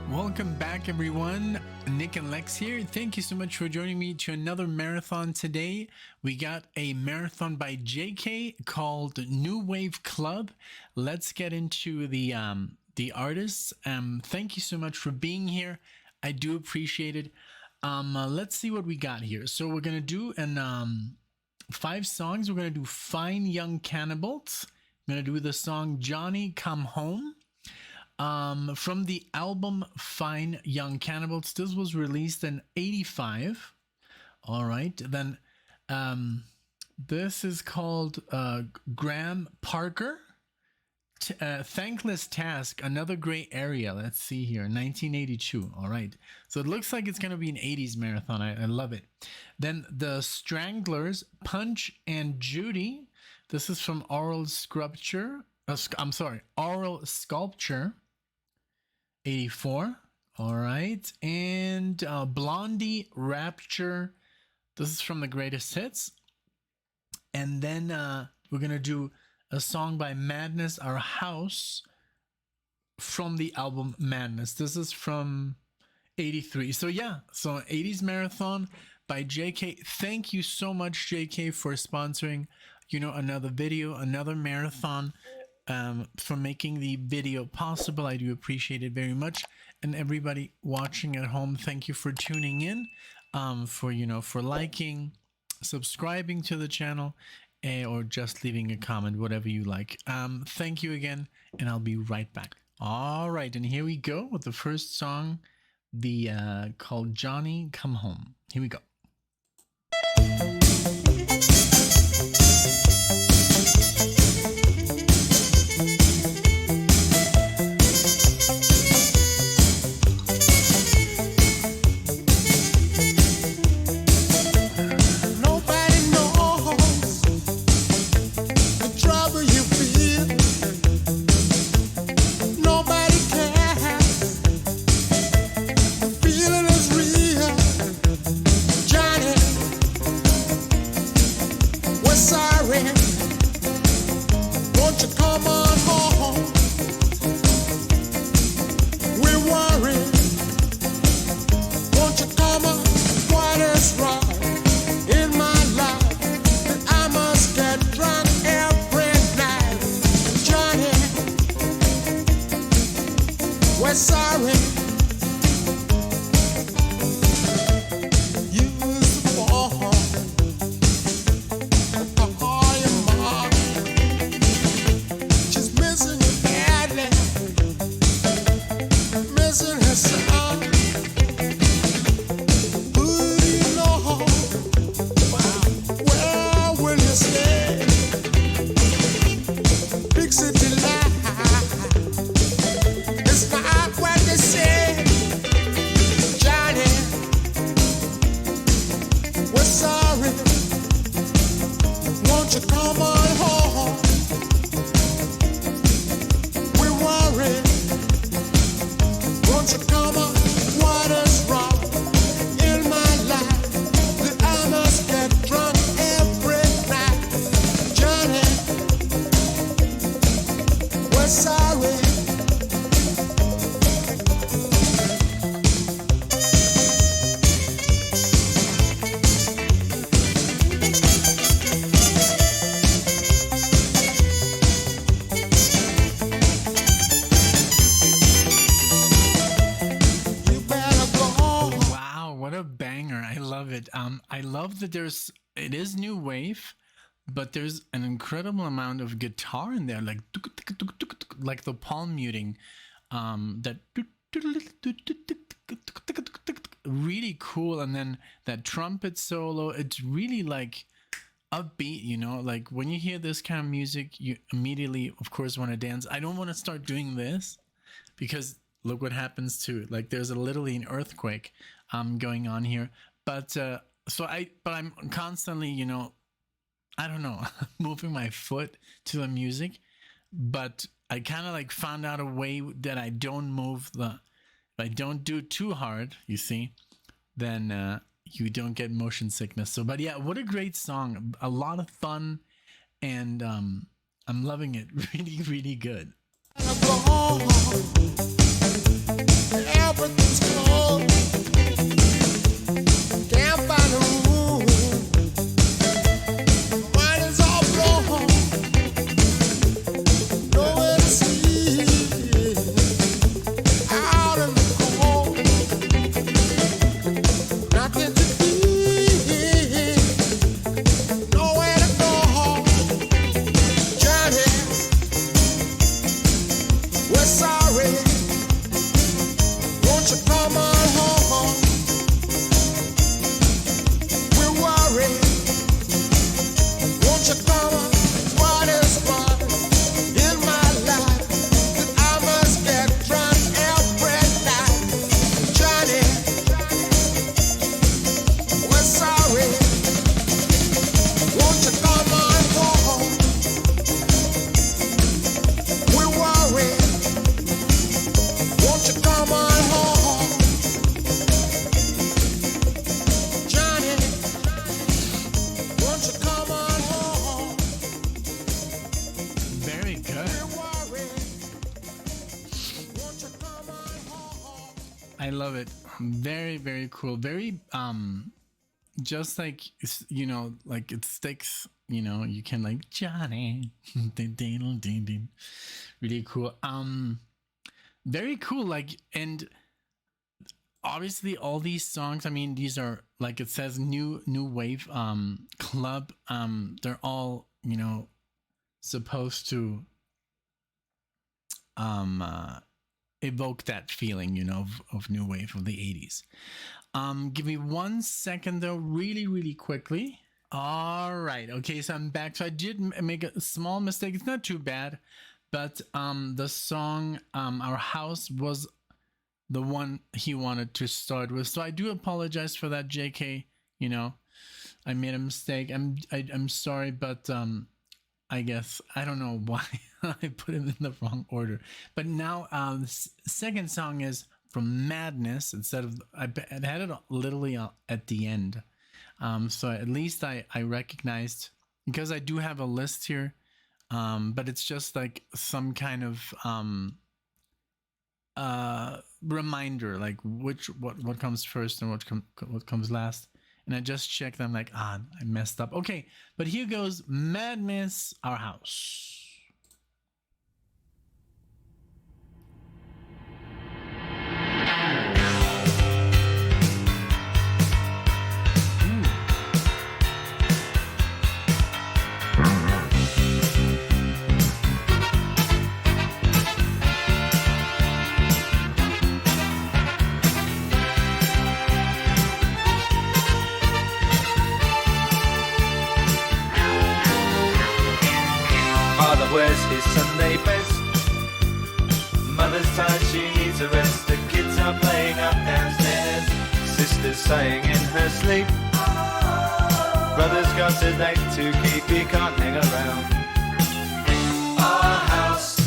Welcome back, everyone. NicknLex here. Thank you so much for joining me to another marathon today. We got a marathon by JK called New Wave Club. Let's get into the artists. Thank you so much for being here. I do appreciate it. Let's see what we got here. So we're gonna do 5 songs. We're gonna do Fine Young Cannibals. I'm gonna do the song Johnny Come Home. From the album Fine Young Cannibals. This was released in 85. All right. Then this is called Graham Parker. Thankless Task, Another Gray Area. Let's see here. 1982. All right. So it looks like it's going to be an 80s marathon. I love it. Then the Stranglers, Punch and Judy. This is from Aural Sculpture. Aural Sculpture. 84. All right. And Blondie, Rapture. This is from the Greatest Hits. And then we're going to do a song by Madness, Our House, from the album Madness. This is from 83. So yeah, so 80s marathon by JK. Thank you so much, JK, for sponsoring, another video, another marathon. For making the video possible. I do appreciate it very much. And everybody watching at home, thank you for tuning in, for liking, subscribing to the channel, or just leaving a comment, whatever you like. Thank you again, and I'll be right back. All right, and here we go with the first song, called Johnny Come Home. Here we go. I love that it is new wave, but there's an incredible amount of guitar in there, like the palm muting, that really cool. And then that trumpet solo, it's really like upbeat, like when you hear this kind of music, you immediately, of course, want to dance. I don't want to start doing this because look what happens to it. Like there's literally an earthquake going on here. But I'm constantly, I don't know, moving my foot to the music, but I kind of like found out a way that I don't if I don't do it too hard, you see, then you don't get motion sickness. So, but yeah, what a great song. A lot of fun, and I'm loving it. Really, really good. I love it. Very, very cool. Very just like, you know, like it sticks, you know, you can like Johnny. Really cool. Very cool. Like, and obviously all these songs, I mean, these are, like it says, new wave club. They're all, you know, supposed to evoke that feeling, you know, of new wave of the 80s. Give me 1 second though, really quickly. All right, okay, so I'm back. So I did make a small mistake. It's not too bad, but the song Our House was the one he wanted to start with. So I do apologize for that, JK. You know, I made a mistake. I'm sorry, but I guess I don't know why I put him in the wrong order. But now the second song is from Madness instead of, I had it literally at the end. So at least I recognized, because I do have a list here, but it's just like some kind of reminder, like what comes first and what comes last. And I just checked, I'm like, I messed up. Okay, but here goes Madness, Our House. Wears his Sunday best. Mother's tired, she needs a rest. The kids are playing up downstairs. Sister's sighing in her sleep. Brother's got a date to keep, he can't hang around. Our house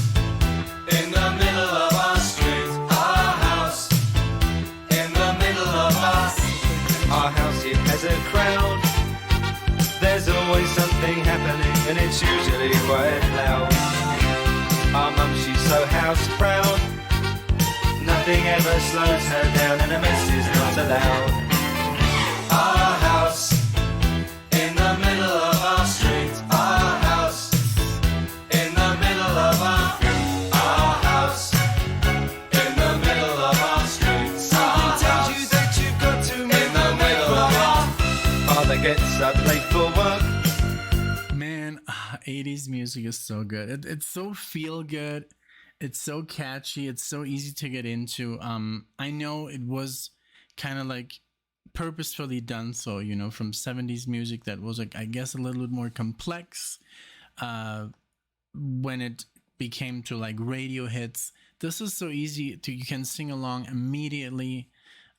in the middle of our street. Our house in the middle of us. Our house, it has a crowd. There's always something happening, and it's usually quite loud. Our mum, she's so house proud. Nothing ever slows her down, and a mess is not allowed. Our house in the middle of our street. Our house in the middle of our house in the middle of our street. Something tells you that you've got to make in the middle of our. Father gets up late for work. Man, 80s music is so good. It's so feel good. It's so catchy. It's so easy to get into. I know it was kind of like purposefully done so, you know, from 70s music that was, like, I guess a little bit more complex when it became to like radio hits. This is so easy to, you can sing along immediately.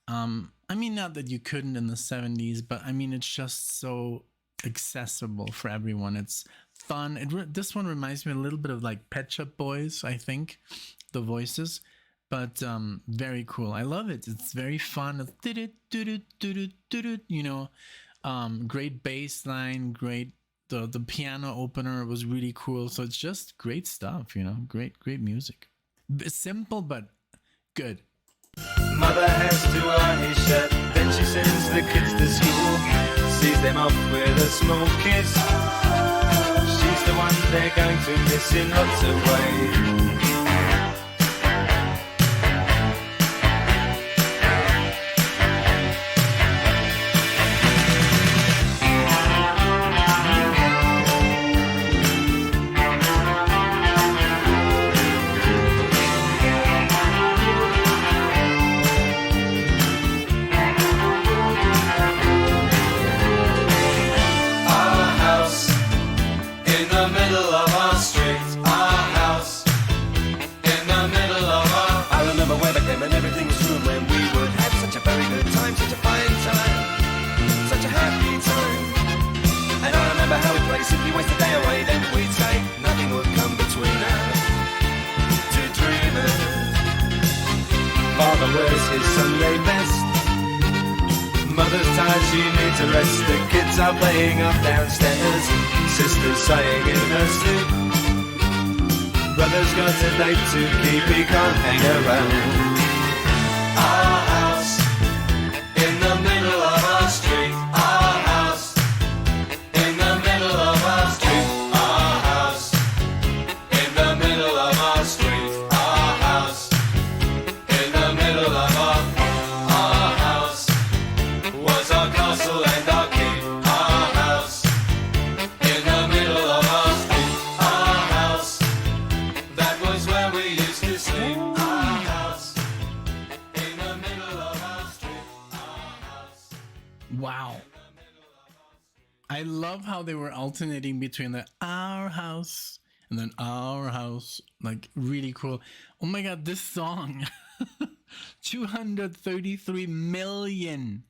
I mean, not that you couldn't in the 70s, but I mean, it's just so accessible for everyone. It's fun. This one reminds me a little bit of like Pet Shop Boys, I think, the voices, but very cool. I love it. It's very fun. You know, great bass line, great. The piano opener was really cool. So it's just great stuff, you know, great music. Simple, but good. Mother has to iron his shirt, then she sends the kids to school, sees them off with a small kiss. She's the one they're going to miss in lots of ways. Simply waste the day away, then we'd say nothing would come between us. To dreamers, father wears his Sunday best. Mother's tired, she needs a rest. The kids are playing up downstairs. Sister's sighing in her sleep. Brother's got a date to keep, he can't hang around. I love how they were alternating between the our house and then our house. Like, really cool. Oh my god, this song. 233 million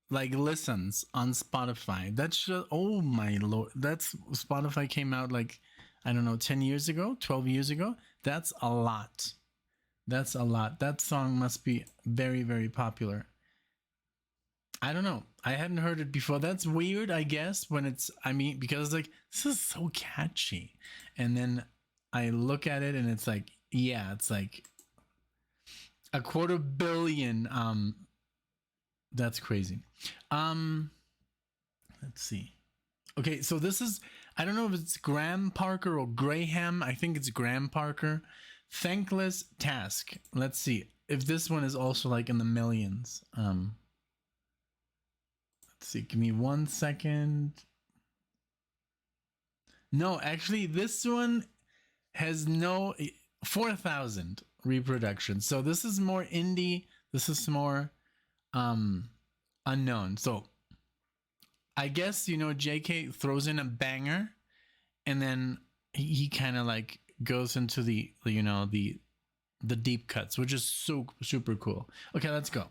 like listens on Spotify. That's just, oh my lord. That's Spotify came out like, I don't know, 10 years ago, 12 years ago. That's a lot. That's a lot. That song must be very, very popular. I don't know. I hadn't heard it before. That's weird, I guess, when it's, I mean, because like, this is so catchy. And then I look at it and it's like, yeah, it's like a 250 million. That's crazy. Let's see. Okay, so this is, I don't know if it's Graham Parker or Graham. I think it's Graham Parker. Thankless Task. Let's see if this one is also like in the millions. Let's see. Give me 1 second. No, actually, this one has no 4,000 reproductions. So this is more indie. This is more unknown. So I guess, you know, JK throws in a banger and then he kind of like goes into the, you know, the deep cuts, which is so super cool. Okay, let's go.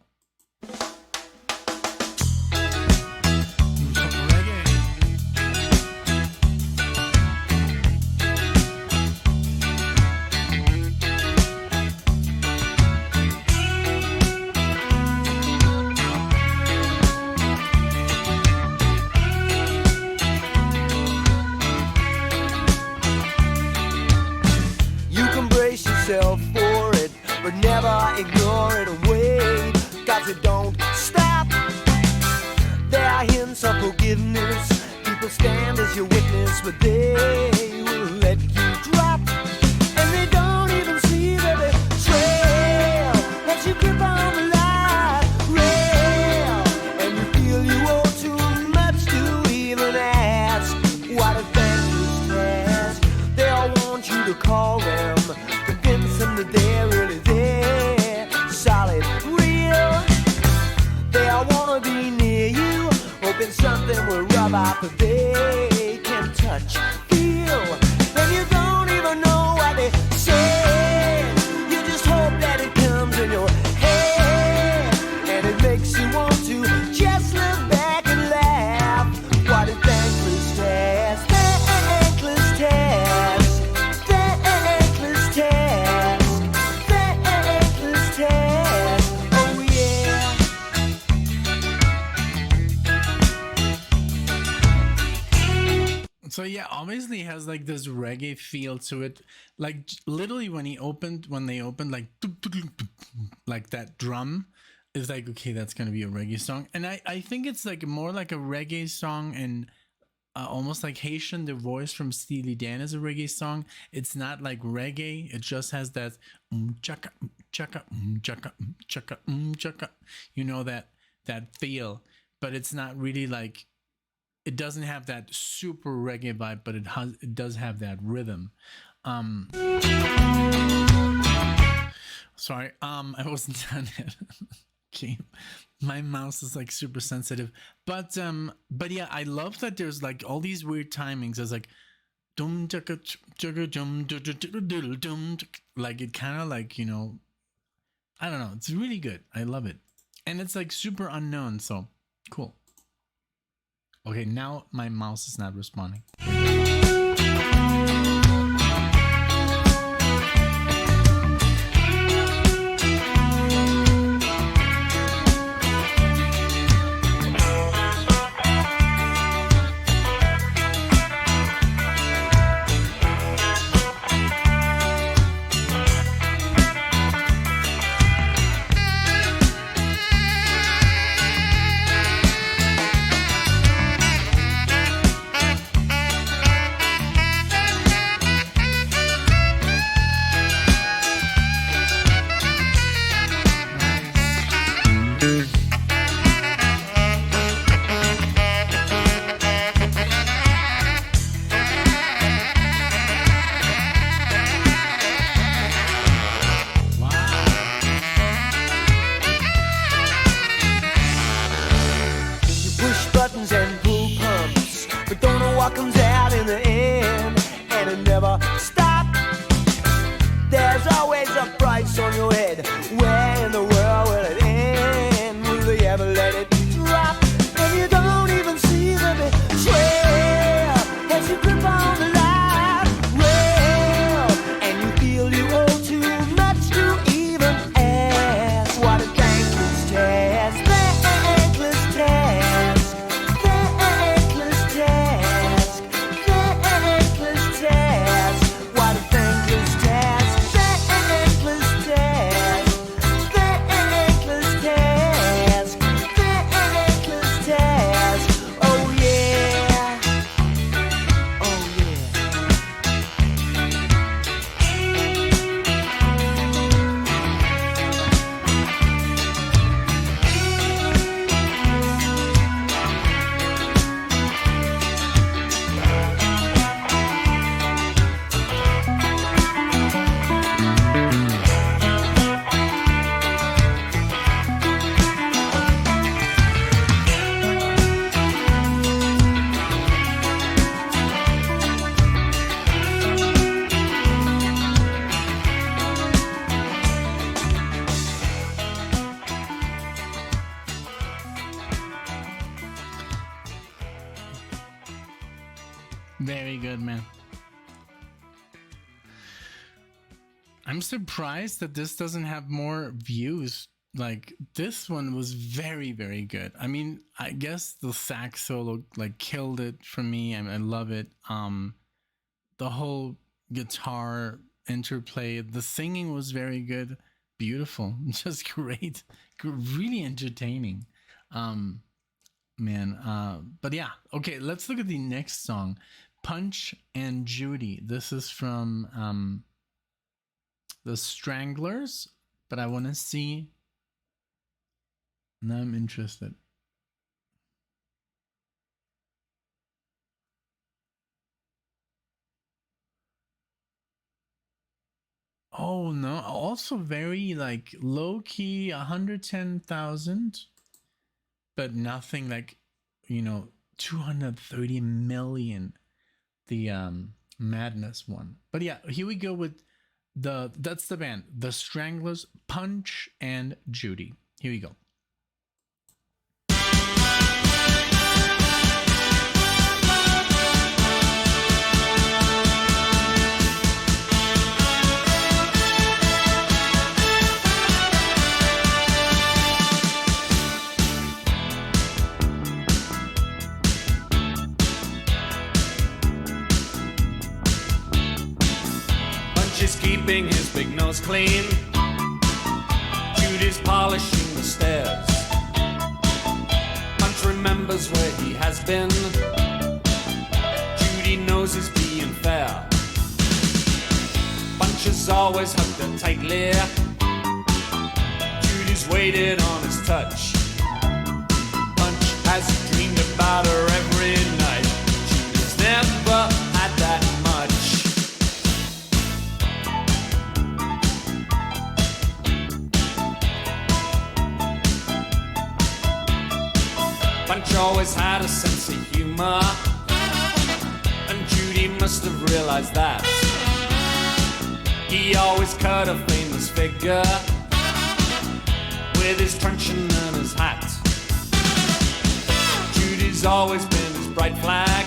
For it, but never ignore it away, cause it don't stop. There are hints of forgiveness, people stand as your witness, but they will let you drop, and they don't even see the betrayal as you grip on the light rail, and you feel you owe too much to even ask. What a thankless task. They all want you to call them, that they're really there, solid, real. They all wanna be near you, hoping something will rub off that they can touch, feel, and you don't even know what they say. You just hope that it comes in your head, and it makes you want to just look back and laugh. What a thankless task, thankless task, thankless task. So yeah, obviously it has like this reggae feel to it. Like literally when they opened, like that drum is like, okay, that's gonna be a reggae song. And I think it's like more like a reggae song, and almost like Haitian. The voice from Steely Dan is a reggae song. It's not like reggae. It just has that chaka chaka chaka chaka chaka, you know, that feel. But it's not really like, it doesn't have that super reggae vibe, but it does have that rhythm. Sorry, I wasn't done yet. Okay, my mouse is like super sensitive, but yeah, I love that there's like all these weird timings. There's like dum chaka chaka dum dum, like it kind of like, you know, I don't know. It's really good. I love it, and it's like super unknown. So cool. Okay, now my mouse is not responding. I'm surprised that this doesn't have more views. Like this one was very, very good. I mean, I guess the sax solo like killed it for me, and I love it. The whole guitar interplay, the singing was very good, beautiful, just great, really entertaining. Man, but yeah, okay, let's look at the next song, Punch and Judy. This is from the Stranglers, but I want to see. Now I'm interested. Oh no, also very like low key, 110,000, but nothing like, 230 million, the Madness one. But yeah, here we go with that's the band, the Stranglers, Punch and Judy. Here we go. Is keeping his big nose clean. Judy's polishing the stairs. Punch remembers where he has been. Judy knows he's being fair. Punch has always hugged her tightly. Judy's waited on his touch. Punch has dreamed about her every night. Judy's never had that much. Punch always had a sense of humor, and Judy must have realized that. He always cut a famous figure with his truncheon and his hat. Judy's always been his bright flag,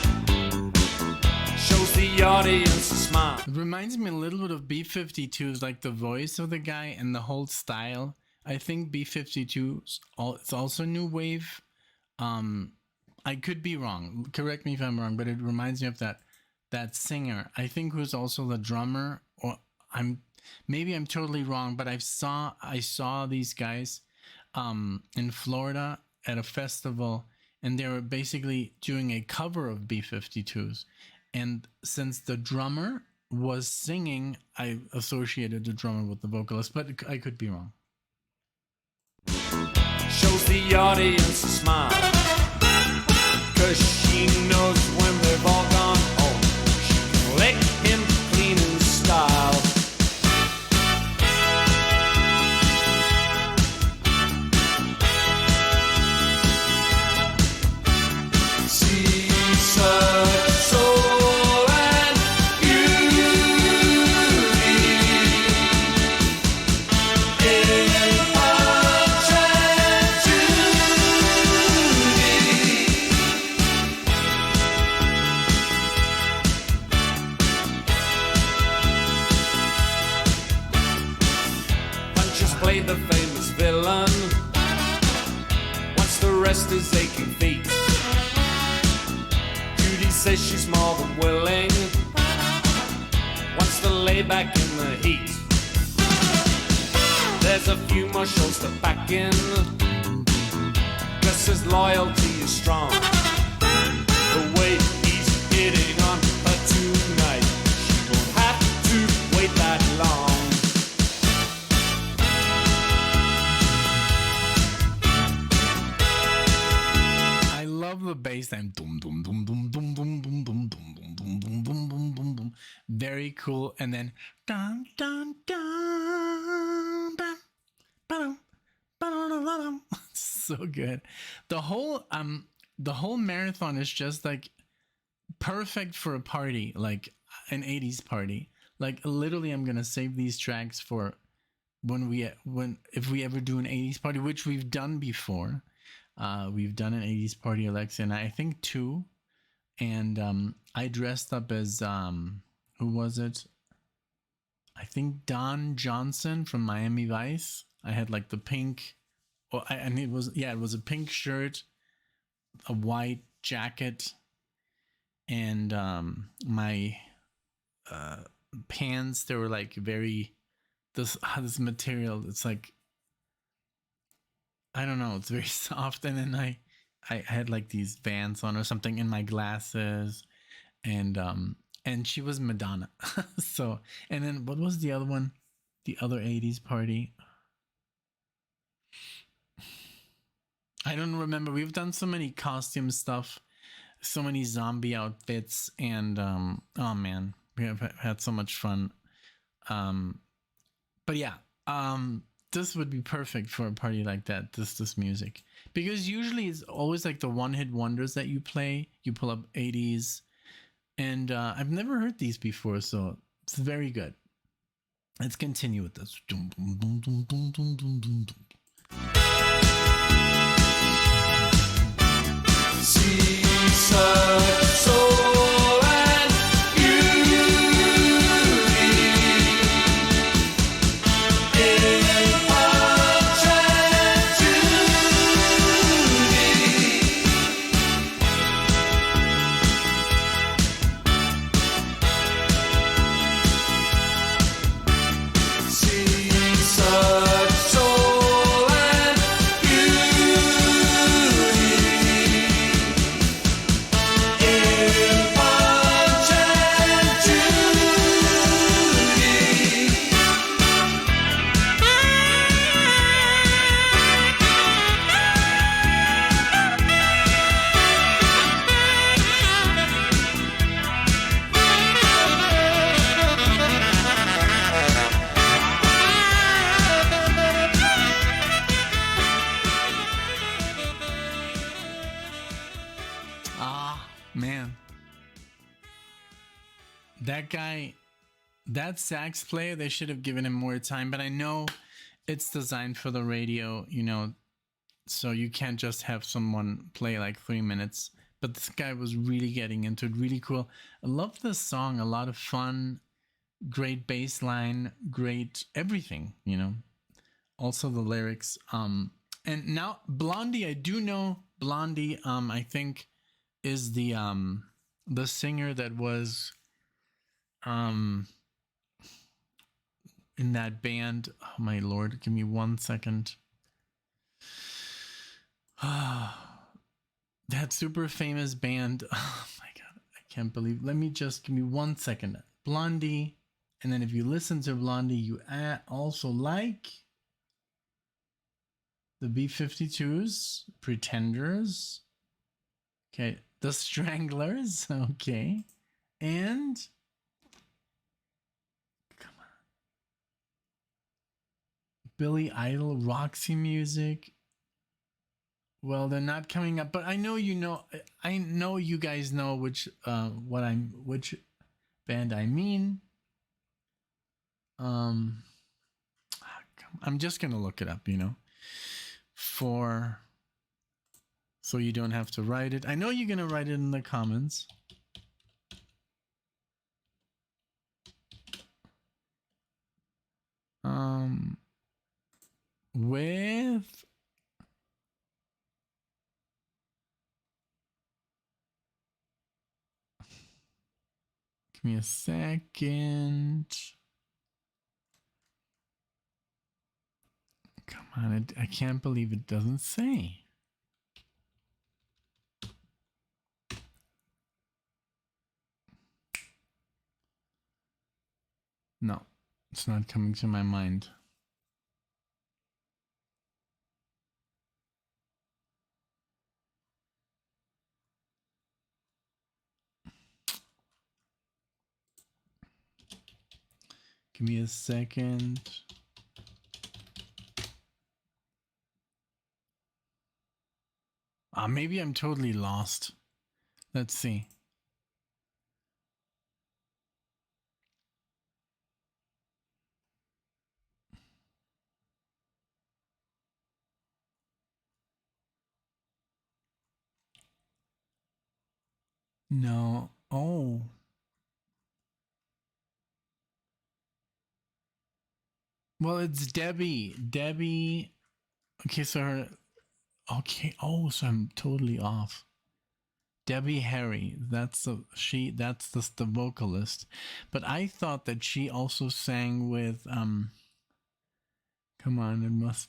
shows the audience a smile. It reminds me a little bit of B-52's, like the voice of the guy and the whole style. I think B-52's it's also new wave. I could be wrong. Correct me if I'm wrong, but it reminds me of that singer. I think who's also the drummer. Or I'm totally wrong, but I saw these guys in Florida at a festival, and they were basically doing a cover of B-52s. And since the drummer was singing, I associated the drummer with the vocalist, but I could be wrong. Shows the audience a smile, 'cause she knows when they've all gone home, she can lick him clean in style. See such soul and beauty in Punch and Judy. Punch has played the famous villain, once the rest is aching feet. Judy says she's more than willing, wants to lay back in the heat. There's a few more shows to pack in, Gus his loyalty is strong. The way he's hitting on her tonight, she won't have to wait that long. I love the bass line. Dum, dum, dum, dum, dum, dum, dum, dum, dum, dum, dum, dum, dum, dum, dum, dum. Very cool. And then dun, dun, dun, dun, ba-dum, ba-dum, ba-dum. So good. The whole marathon is just like perfect for a party, like an 80s party. Like literally I'm gonna save these tracks for if we ever do an 80s party, which we've done before. We've done an 80s party, Alexa, and I think 2. And I dressed up as who was it? I think Don Johnson from Miami Vice. I had like the pink, and it was it was a pink shirt, a white jacket, and my pants. They were like very this material. It's like, I don't know. It's very soft, and then I had like these Vans on or something, in my glasses, and she was Madonna. So, and then what was the other one? The other 80s party. I don't remember. We've done so many costume stuff, so many zombie outfits, and oh man, we have had so much fun. But yeah, this would be perfect for a party like that. This music, because usually it's always like the one hit wonders that you play. You pull up 80s, and I've never heard these before, so it's very good. Let's continue with this. Seaside soul and beauty, in punch and Judy. Seaside soul and beauty. Ah, man. That guy, that sax player, they should have given him more time, but I know it's designed for the radio, so you can't just have someone play like 3 minutes. But this guy was really getting into it, really cool. I love this song, a lot of fun, great bass line, great everything, Also the lyrics. And now Blondie, I do know Blondie, I think is the singer that was in that band. Oh my lord, give me 1 second. That super famous band. Oh my god, I can't believe. Let me just give me 1 second. Blondie, and then if you listen to Blondie, you also like the B-52s, Pretenders. Okay, the Stranglers. Okay, and come on, Billy Idol, Roxy Music. Well, they're not coming up, but I know I know you guys know which band I mean. I'm just gonna look it up, so you don't have to write it. I know you're gonna write it in the comments. With give me a second. Come on, I can't believe it doesn't say. No, it's not coming to my mind. Give me a second. Maybe I'm totally lost. Let's see. No. Oh. Well, it's Debbie. Debbie. Okay, so her. Okay. Oh, so I'm totally off. Debbie Harry. That's the vocalist. But I thought that she also sang with Come on, it must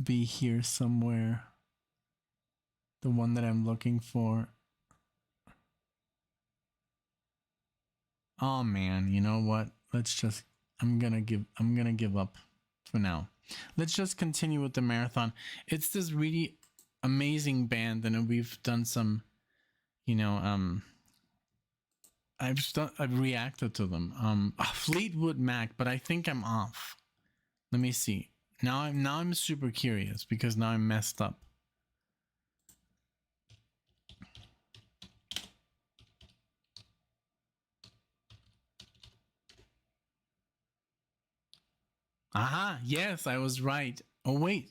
be here somewhere. The one that I'm looking for. Oh man, you know what? I'm gonna give up for now. Let's just continue with the marathon. It's this really amazing band, and we've done some, I've reacted to them. Fleetwood Mac, but I think I'm off. Let me see. Now I'm super curious because now I'm messed up. Aha, yes, I was right. Oh wait.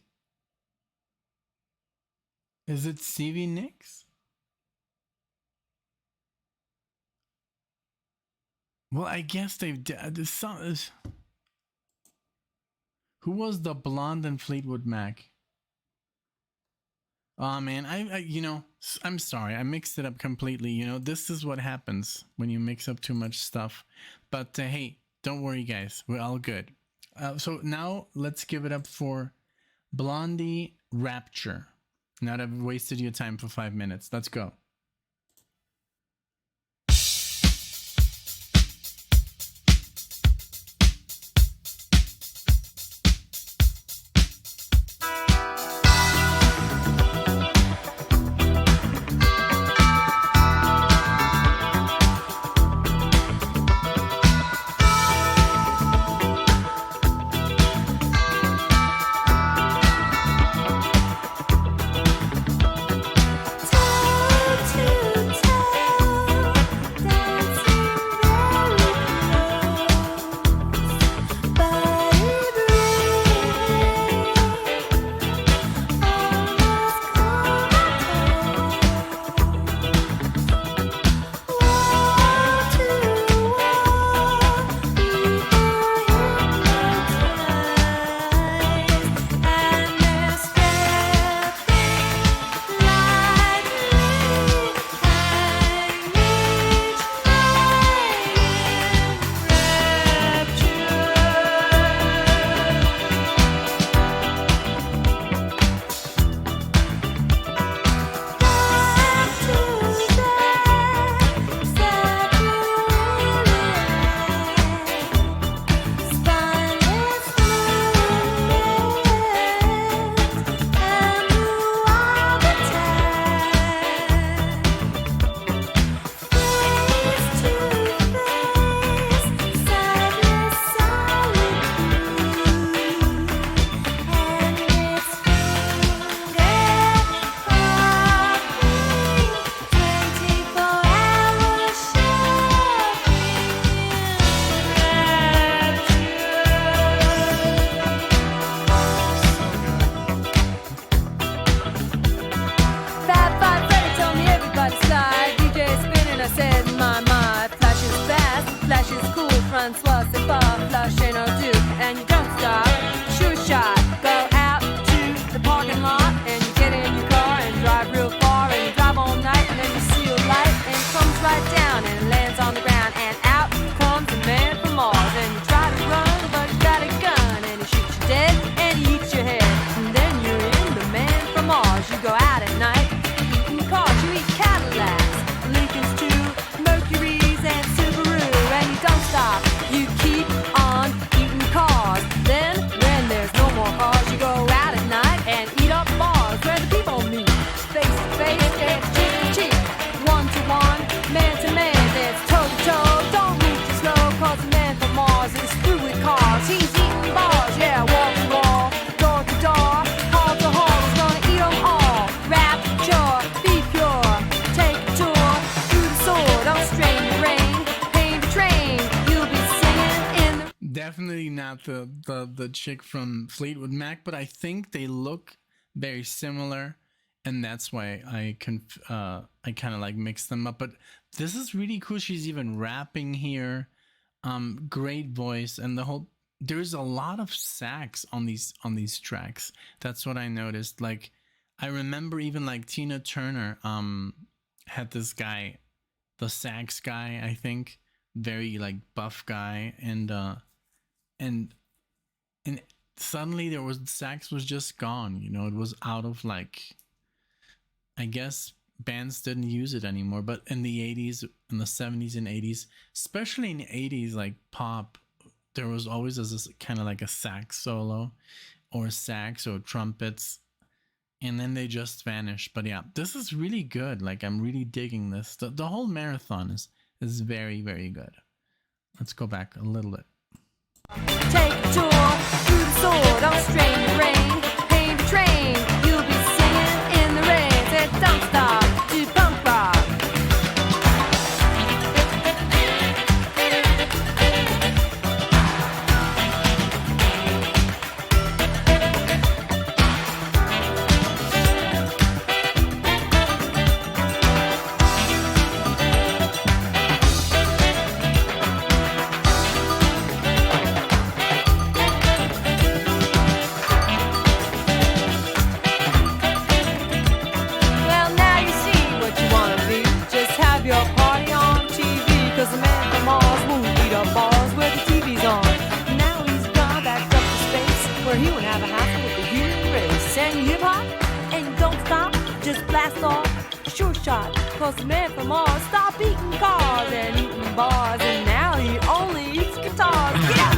Is it Stevie Nicks? Well, I guess they've the song is. Who was the blonde in Fleetwood Mac? Oh man, I'm sorry, I mixed it up completely. This is what happens when you mix up too much stuff. But hey, don't worry, guys, we're all good. So now let's give it up for Blondie Rapture. Now that I've wasted your time for 5 minutes, let's go. Definitely not the chick from Fleetwood Mac, but I think they look very similar, and that's why I kind of like mix them up. But this is really cool. She's even rapping here. Great voice, and the whole there's a lot of sax on these tracks. That's what I noticed. Like I remember even like Tina Turner had this guy, the sax guy, I think, very like buff guy, and and suddenly there was sax was just gone, you know. It was out of like, I guess bands didn't use it anymore. But in the 80s, in the 70s and 80s, especially in the 80s, like pop, there was always this kind of like a sax solo or sax or trumpets, and then they just vanished. But yeah, this is really good. Like I'm really digging this. The whole marathon is very, very good. Let's go back a little bit. Take a tour through the sword on strange rain. Paint a train, you'll be singing in the rain. Say don't stop to punk rock. Well, now you see what you wanna be. Just have your party on TV. Cause the man from Mars won't beat up bars where the TV's on. Now he's gone back up to space where he won't have a hassle with the human race. And hip hop and don't stop, just blast off. Sure shot, cause the man from Mars stopped eating cars and eating bars. And now he only eats guitars. Get up!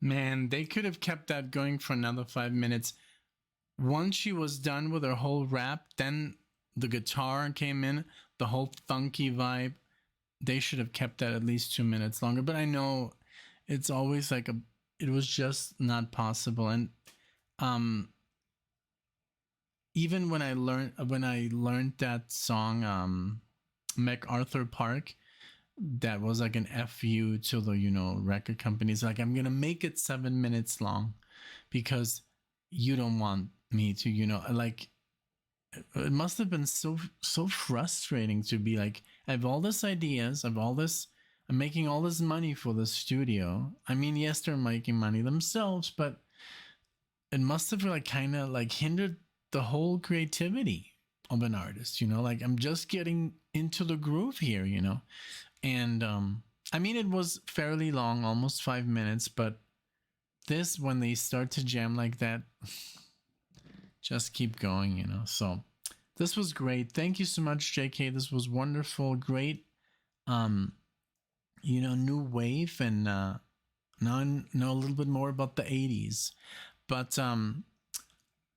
Man, they could have kept that going for another 5 minutes. Once she was done with her whole rap, then the guitar came in, the whole funky vibe. They should have kept that at least 2 minutes longer. But I know it's always like it was just not possible. And even when I learned that song, MacArthur Park, that was like an FU to the, you know, record companies. Like, I'm gonna make it 7 minutes long because you don't want me to, you know, like, it must have been so frustrating to be like, I have all this ideas, I'm making all this money for the studio. I mean, yes, they're making money themselves, but it must have like kind of like hindered the whole creativity of an artist, you know. Like, I'm just getting into the groove here, you know. And I mean, it was fairly long, almost 5 minutes, but this, when they start to jam like that, just keep going, you know. So this was great. Thank you so much, JK. This was wonderful. Great, you know, new wave, and now I know a little bit more about the 80s. But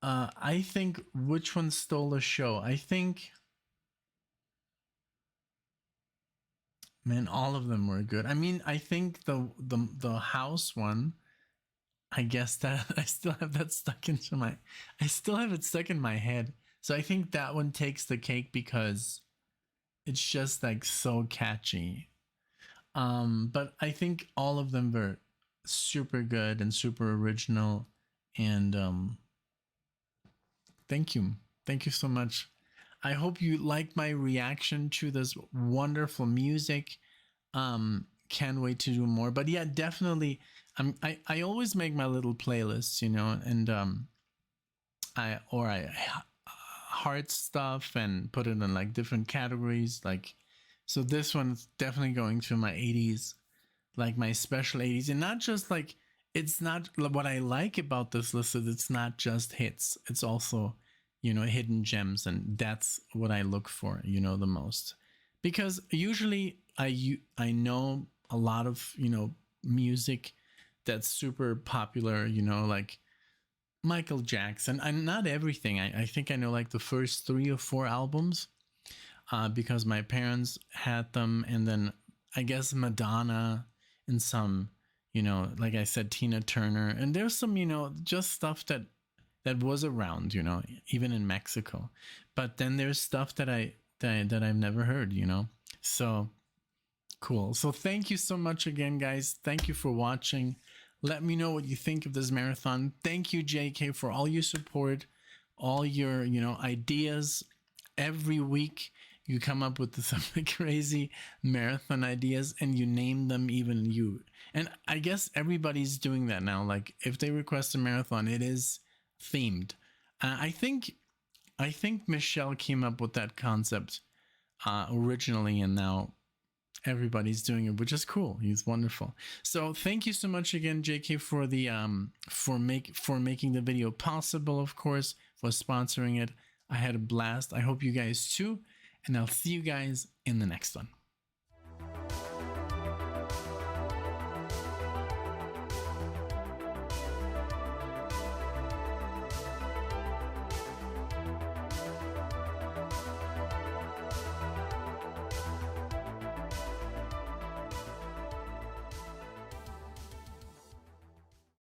I think, which one stole the show? I think, man, all of them were good. I mean, I think the house one, I guess that I still have that stuck into my, I still have it stuck in my head. So I think that one takes the cake because it's just like so catchy. But I think all of them were super good and super original. And thank you so much. I hope you liked my reaction to this wonderful music. Can't wait to do more. But yeah, definitely. I always make my little playlists, you know, and I heart stuff and put it in like different categories. Like, so this one's definitely going to my 80s, like my special 80s, and not just like it's not what I like about this list is it's not just hits. It's also, you know, hidden gems, and that's what I look for, you know, the most. Because usually I know a lot of, you know, music that's super popular, you know, like Michael Jackson, and not everything. I think I know like the first 3 or 4 albums, because my parents had them, and then I guess Madonna and some, you know, like I said, Tina Turner, and there's some, you know, just stuff that was around, you know, even in Mexico. But then there's stuff that I've never heard, you know. So cool. So thank you so much again, guys. Thank you for watching. Let me know what you think of this marathon. Thank you, JK, for all your support, all your, you know, ideas. Every week you come up with some crazy marathon ideas, and you name them, even you. And I guess everybody's doing that now. Like if they request a marathon, it is themed. I think Michelle came up with that concept originally, and now everybody's doing it, which is cool. He's wonderful. So thank you so much again, JK, for the for making the video possible, of course, for sponsoring it. I had a blast. I hope you guys too, and I'll see you guys in the next one.